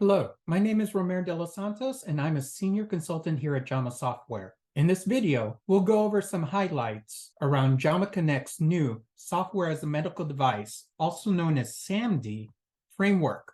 Hello, my name is Romer de Los Santos, and I'm a senior consultant here at Jama Software. In this video, we'll go over some highlights around Jama Connect's new software as a medical device, also known as SaMD, framework.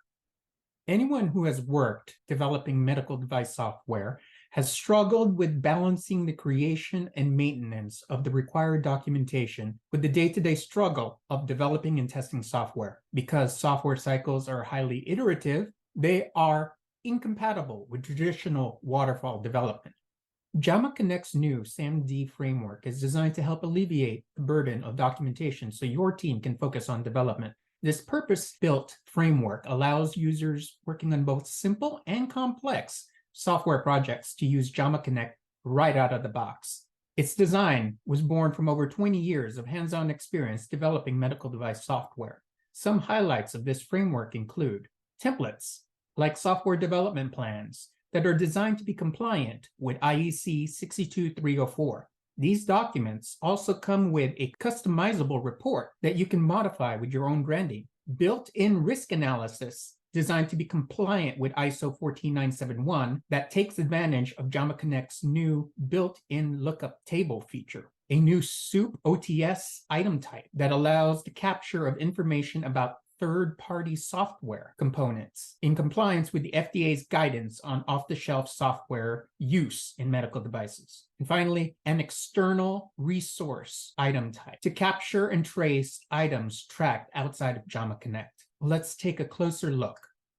Anyone who has worked developing medical device software has struggled with balancing the creation and maintenance of the required documentation with the day-to-day struggle of developing and testing software. Because software cycles are highly iterative, they are incompatible with traditional waterfall development. Jama Connect's new SaMD framework is designed to help alleviate the burden of documentation so your team can focus on development. This purpose-built framework allows users working on both simple and complex software projects to use Jama Connect right out of the box. Its design was born from over 20 years of hands-on experience developing medical device software. Some highlights of this framework include templates, like software development plans, that are designed to be compliant with IEC 62304. These documents also come with a customizable report that you can modify with your own branding. Built-in risk analysis designed to be compliant with ISO 14971 that takes advantage of Jama Connect's new built-in lookup table feature. A new SOUP OTS item type that allows the capture of information about third-party software components in compliance with the FDA's guidance on off-the-shelf software use in medical devices. And finally, an external resource item type to capture and trace items tracked outside of Jama Connect. Let's take a closer look.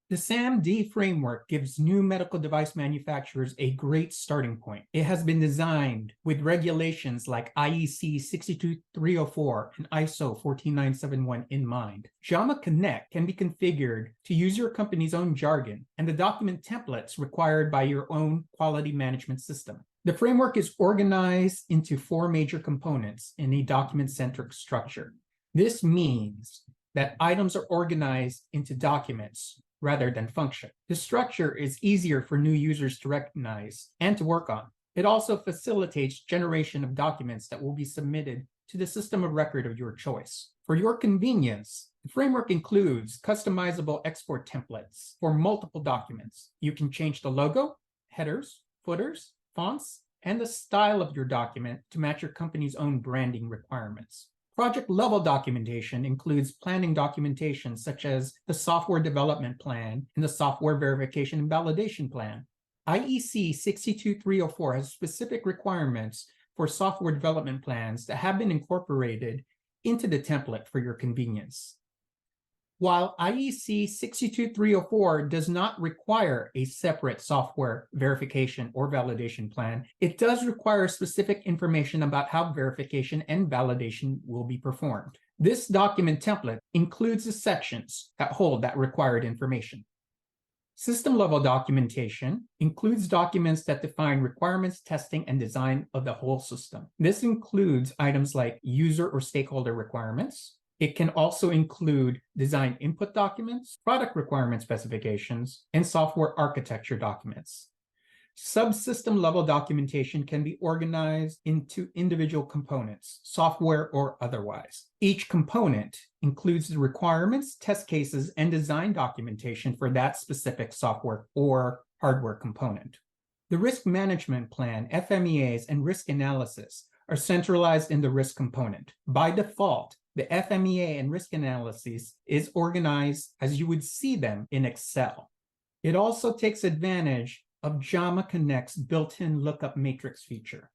The SaMD framework gives new medical device manufacturers a great starting point. It has been designed with regulations like IEC 62304 and ISO 14971 in mind. Jama Connect can be configured to use your company's own jargon and the document templates required by your own quality management system. The framework is organized into 4 major components in a document-centric structure. This means that items are organized into documents rather than function. The structure is easier for new users to recognize and to work on. It also facilitates generation of documents that will be submitted to the system of record of your choice. For your convenience, the framework includes customizable export templates for multiple documents. You can change the logo, headers, footers, fonts, and the style of your document to match your company's own branding requirements. Project-level documentation includes planning documentation such as the software development plan and the software verification and validation plan. IEC 62304 has specific requirements for software development plans that have been incorporated into the template for your convenience. While IEC 62304 does not require a separate software verification or validation plan, it does require specific information about how verification and validation will be performed. This document template includes the sections that hold that required information. System-level documentation includes documents that define requirements, testing, and design of the whole system. This includes items like user or stakeholder requirements. It can also include design input documents, product requirement specifications, and software architecture documents. Subsystem level documentation can be organized into individual components, software or otherwise. Each component includes the requirements, test cases, and design documentation for that specific software or hardware component. The risk management plan, FMEAs, and risk analysis are centralized in the risk component. By default, the FMEA and risk analysis is organized as you would see them in Excel. It also takes advantage of Jama Connect's built-in lookup matrix feature.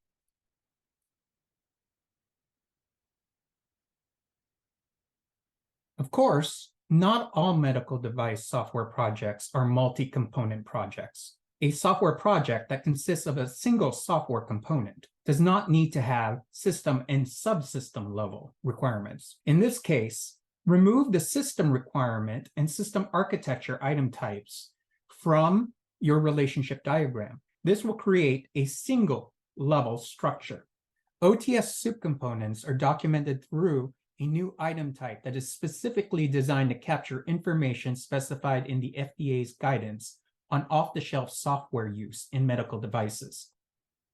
Of course, not all medical device software projects are multi-component projects. A software project that consists of a single software component does not need to have system and subsystem level requirements. In this case, remove the system requirement and system architecture item types from your relationship diagram. This will create a single level structure. OTS SOUP components are documented through a new item type that is specifically designed to capture information specified in the FDA's guidance on off-the-shelf software use in medical devices.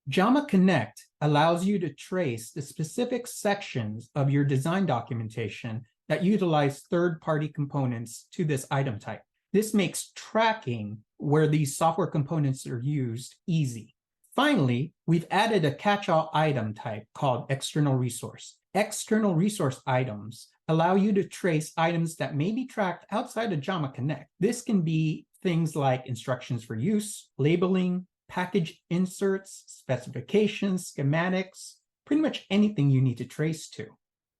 Jama Connect allows you to trace the specific sections of your design documentation that utilize third-party components to this item type. This makes tracking where these software components are used easy. Finally, we've added a catch-all item type called external resource. External resource items allow you to trace items that may be tracked outside of Jama Connect. This can be things like instructions for use, labeling, package inserts, specifications, schematics, pretty much anything you need to trace to.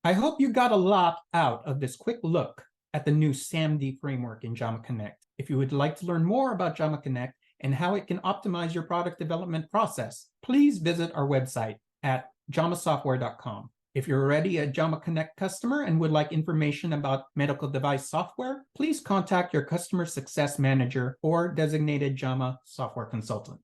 I hope you got a lot out of this quick look at the new SaMD framework in Jama Connect. If you would like to learn more about Jama Connect and how it can optimize your product development process, please visit our website at jamasoftware.com. If you're already a Jama Connect customer and would like information about medical device software, please contact your customer success manager or designated Jama software consultant.